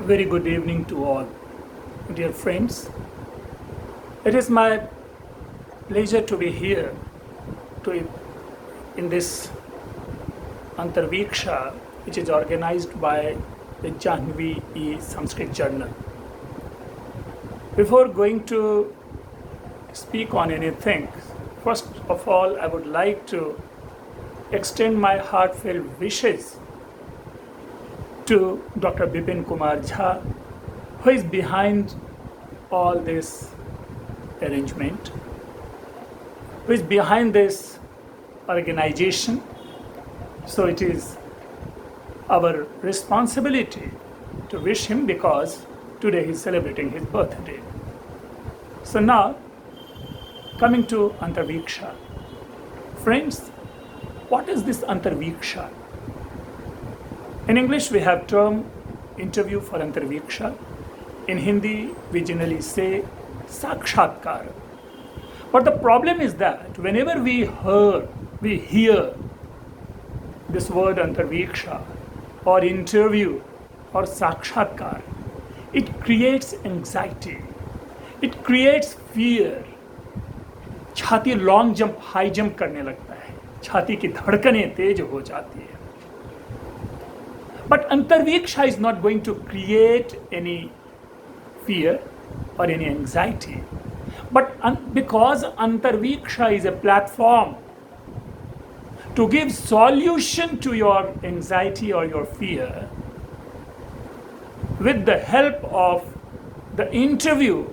Very good evening to all, dear friends. It is my pleasure to be here in this Antarviksha, which is organized by the Jahnavi E Sanskrit Journal. Before going to speak on anything, first of all, I would like to extend my heartfelt wishes to Dr. Bipin Kumar Jha, who is behind all this arrangement, who is behind this organization. So it is our responsibility to wish him because today he is celebrating his birthday. So now, coming to Antarviksha. Friends, what is this Antarviksha? In English, we have term interview for Antarviksha. In Hindi, we generally say Sakshatkar. But the problem is that whenever we hear this word Antarviksha or interview or Sakshatkar, it creates anxiety. It creates fear. छाती long jump high jump करने लगता है, छाती की धड़कनें तेज हो जाती है. But Antarviksha is not going to create any fear or any anxiety. But because Antarviksha is a platform to give solution to your anxiety or your fear with the help of the interview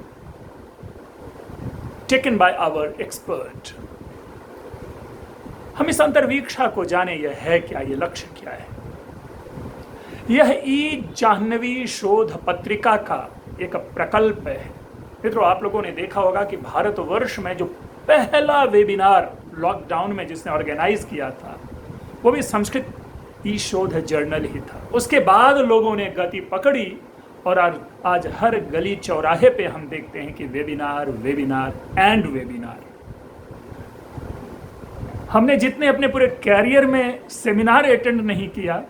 taken by our expert. हम इस अंतर्वीक्षा को जाने, यह है क्या, यह लक्ष्य क्या है. यह ई जाह्नवी शोध पत्रिका का एक प्रकल्प है. मित्रों, आप लोगों ने देखा होगा कि भारतवर्ष में जो पहला वेबिनार लॉकडाउन में जिसने ऑर्गेनाइज किया था, वो भी संस्कृत ई शोध जर्नल ही था. उसके बाद लोगों ने गति पकड़ी और आज हर गली चौराहे पे हम देखते हैं कि वेबिनार वेबिनार एंड वेबिनार. हमने जितने अपने पूरे कैरियर में सेमिनार अटेंड नहीं किया,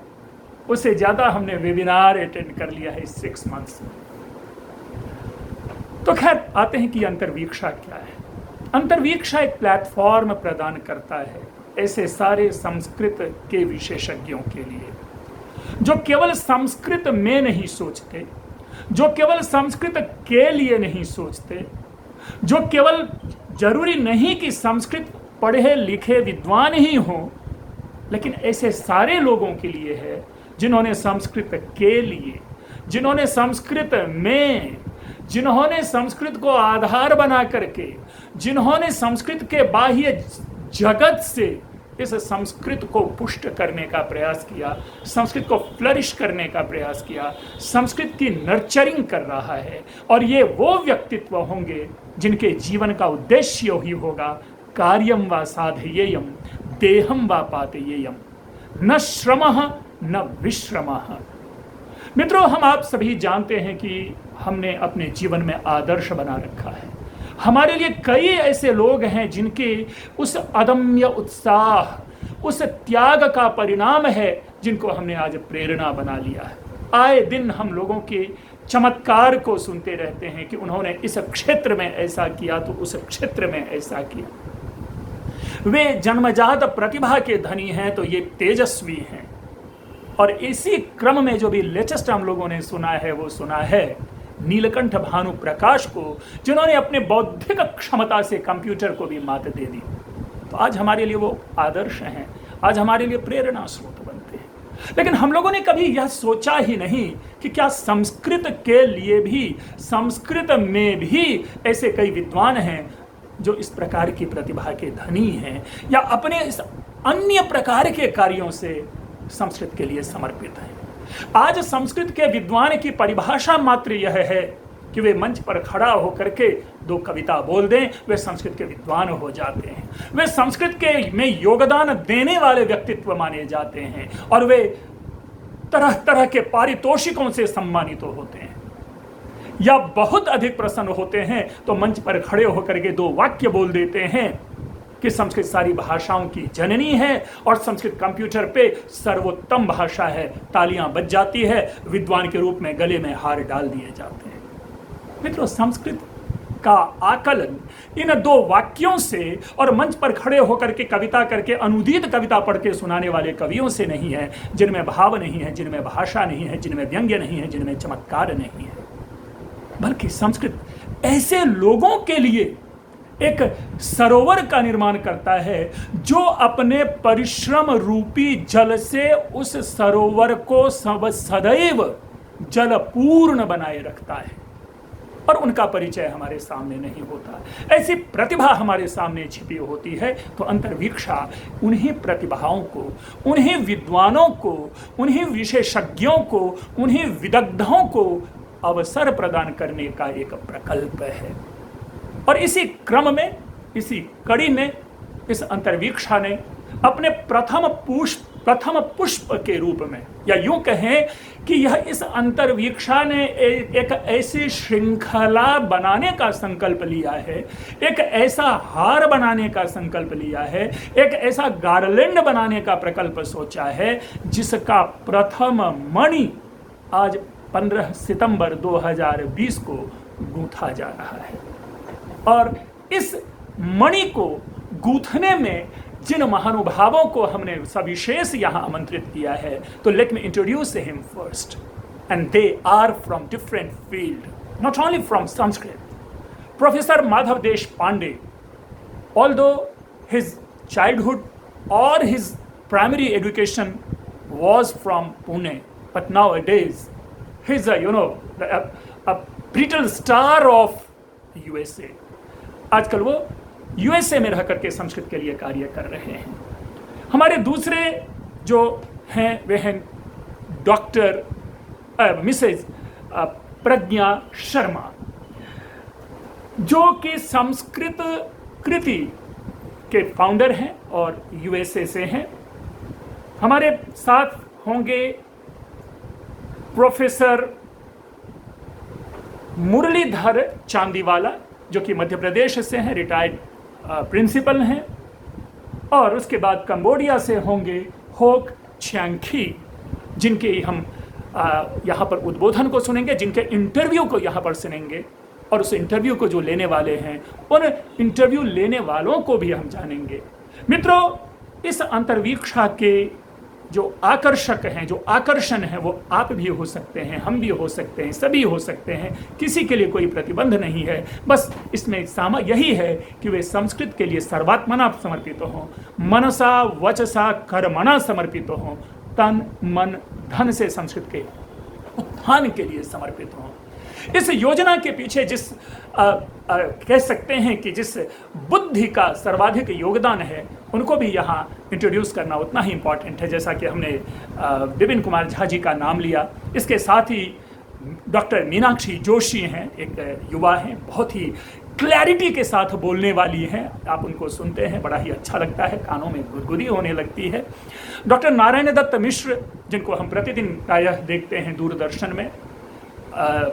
उससे ज़्यादा हमने वेबिनार अटेंड कर लिया है 6 मंथ्स में. तो खैर, आते हैं कि अंतर्वीक्षा क्या है. अंतर्वीक्षा एक प्लेटफॉर्म प्रदान करता है ऐसे सारे संस्कृत के विशेषज्ञों के लिए जो केवल संस्कृत में नहीं सोचते, जो केवल संस्कृत के लिए नहीं सोचते, जो केवल जरूरी नहीं कि संस्कृत पढ़े लिखे विद्वान ही हों, लेकिन ऐसे सारे लोगों के लिए है जिन्होंने संस्कृत के लिए, जिन्होंने संस्कृत में, जिन्होंने संस्कृत को आधार बना करके, जिन्होंने संस्कृत के बाह्य जगत से इस संस्कृत को पुष्ट करने का प्रयास किया, संस्कृत को फ्लरिश करने का प्रयास किया, संस्कृत की नर्चरिंग कर रहा है. और ये वो व्यक्तित्व होंगे जिनके जीवन का उद्देश्य ही होगा कार्यम व साधयेयम देहम व पातेयेयम न श्रमः न विश्रमः. मित्रों, हम आप सभी जानते हैं कि हमने अपने जीवन में आदर्श बना रखा है. हमारे लिए कई ऐसे लोग हैं जिनके उस अदम्य उत्साह, उस त्याग का परिणाम है जिनको हमने आज प्रेरणा बना लिया है. आए दिन हम लोगों के चमत्कार को सुनते रहते हैं कि उन्होंने इस क्षेत्र में ऐसा किया तो उस क्षेत्र में ऐसा किया. वे जन्मजात प्रतिभा के धनी हैं तो ये तेजस्वी हैं. और इसी क्रम में जो भी लेटेस्ट हम लोगों ने सुना है, वो सुना है नीलकंठ भानु प्रकाश को, जिन्होंने अपने बौद्धिक क्षमता से कंप्यूटर को भी मात दे दी. तो आज हमारे लिए वो आदर्श हैं, आज हमारे लिए प्रेरणा स्रोत बनते हैं. लेकिन हम लोगों ने कभी यह सोचा ही नहीं कि क्या संस्कृत के लिए भी, संस्कृत में भी ऐसे कई विद्वान हैं जो इस प्रकार की प्रतिभा के धनी हैं या अपने इस अन्य प्रकार के कार्यों से संस्कृत के लिए समर्पित हैं. आज संस्कृत के विद्वान की परिभाषा मात्र यह है कि वे मंच पर खड़ा होकर के 2 कविता बोल दें, वे संस्कृत के विद्वान हो जाते हैं. वे संस्कृत के में योगदान देने वाले व्यक्तित्व माने जाते हैं और वे तरह तरह के पारितोषिकों से सम्मानित होते हैं. या बहुत अधिक प्रसन्न होते हैं तो मंच पर खड़े होकर के 2 वाक्य बोल देते हैं कि संस्कृत सारी भाषाओं की जननी है और संस्कृत कंप्यूटर पे सर्वोत्तम भाषा है, तालियां बज जाती है, विद्वान के रूप में गले में हार डाल दिए जाते हैं। मित्रों, संस्कृत का आकलन इन दो वाक्यों से और मंच पर खड़े होकर के कविता करके अनुदित कविता पढ़ के सुनाने वाले कवियों से नहीं है, जिनमें भाव नहीं है, जिनमें भाषा नहीं है, जिनमें व्यंग्य नहीं है, जिनमें चमत्कार नहीं है, बल्कि संस्कृत ऐसे लोगों के लिए एक सरोवर का निर्माण करता है जो अपने परिश्रम रूपी जल से उस सरोवर को सदैव जलपूर्ण बनाए रखता है और उनका परिचय हमारे सामने नहीं होता। ऐसी प्रतिभा हमारे सामने छिपी होती है तो अंतर्वीक्षा उन्हीं प्रतिभाओं को, उन्हीं विद्वानों को, उन्हीं विशेषज्ञों को, उन्हीं विदग्धों को अवसर प्रदान करने का एक प्रकल्प है। और इसी क्रम में, इसी कड़ी में इस अंतर्वीक्षा ने अपने प्रथम पुष्प के रूप में, या यूं कहें कि यह इस अंतर्वीक्षा ने एक ऐसी श्रृंखला बनाने का संकल्प लिया है, एक ऐसा हार बनाने का संकल्प लिया है, एक ऐसा गार्लैंड बनाने का प्रकल्प सोचा है जिसका प्रथम मणि आज 15 सितंबर 2020 को गूंथा जा रहा है। और इस मणि को गूंथने में जिन महानुभावों को हमने सविशेष यहाँ आमंत्रित किया है, तो let me introduce him first, and they are from different field, not only from Sanskrit. Professor Madhav Deshpande, although his childhood or his primary education was from Pune, but nowadays he's a brittle star of USA. आजकल वो USA में रह करके संस्कृत के लिए कार्य कर रहे हैं। हमारे दूसरे जो हैं वे हैं डॉक्टर मिसेज प्रज्ञा शर्मा, जो कि संस्कृत कृति के फाउंडर हैं और यूएसए से हैं। हमारे साथ होंगे प्रोफेसर मुरलीधर चांदीवाला, जो कि मध्य प्रदेश से हैं, रिटायर्ड प्रिंसिपल हैं। और उसके बाद कंबोडिया से होंगे होक छियांखी, जिनके हम यहाँ पर उद्बोधन को सुनेंगे, जिनके इंटरव्यू को यहाँ पर सुनेंगे, और उस इंटरव्यू को जो लेने वाले हैं उन इंटरव्यू लेने वालों को भी हम जानेंगे। मित्रों, इस अंतर्वीक्षा के जो आकर्षक हैं, जो आकर्षण है, वो आप भी हो सकते हैं, हम भी हो सकते हैं, सभी हो सकते हैं। किसी के लिए कोई प्रतिबंध नहीं है। बस इसमें यही है कि वे संस्कृत के लिए सर्वात्मना समर्पित हों, मनसा वचसा कर्मणा समर्पित हों, तन मन धन से संस्कृत के उत्थान के लिए समर्पित हों। इस योजना के पीछे जिस कह सकते हैं कि जिस बुद्धि का सर्वाधिक योगदान है, उनको भी यहाँ इंट्रोड्यूस करना उतना ही इम्पॉर्टेंट है, जैसा कि हमने विपिन कुमार झा जी का नाम लिया। इसके साथ ही डॉक्टर मीनाक्षी जोशी हैं, एक युवा हैं, बहुत ही क्लैरिटी के साथ बोलने वाली हैं। आप उनको सुनते हैं, बड़ा ही अच्छा लगता है, कानों में गुदगुदी होने लगती है। डॉक्टर नारायण दत्त मिश्र, जिनको हम प्रतिदिन प्रायः देखते हैं दूरदर्शन में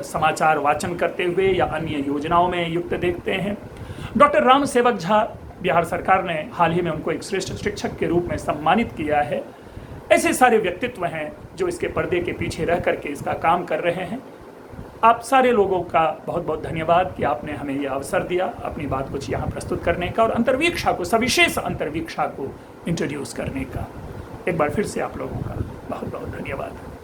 समाचार वाचन करते हुए या अन्य योजनाओं में युक्त देखते हैं। डॉक्टर राम सेवक झा, बिहार सरकार ने हाल ही में उनको एक श्रेष्ठ शिक्षक के रूप में सम्मानित किया है। ऐसे सारे व्यक्तित्व हैं जो इसके पर्दे के पीछे रह करके इसका काम कर रहे हैं। आप सारे लोगों का बहुत बहुत धन्यवाद कि आपने हमें यह अवसर दिया अपनी बात कुछ यहाँ प्रस्तुत करने का और अंतर्वीक्षा को, सविशेष अंतर्वीक्षा को इंट्रोड्यूस करने का। एक बार फिर से आप लोगों का बहुत बहुत धन्यवाद।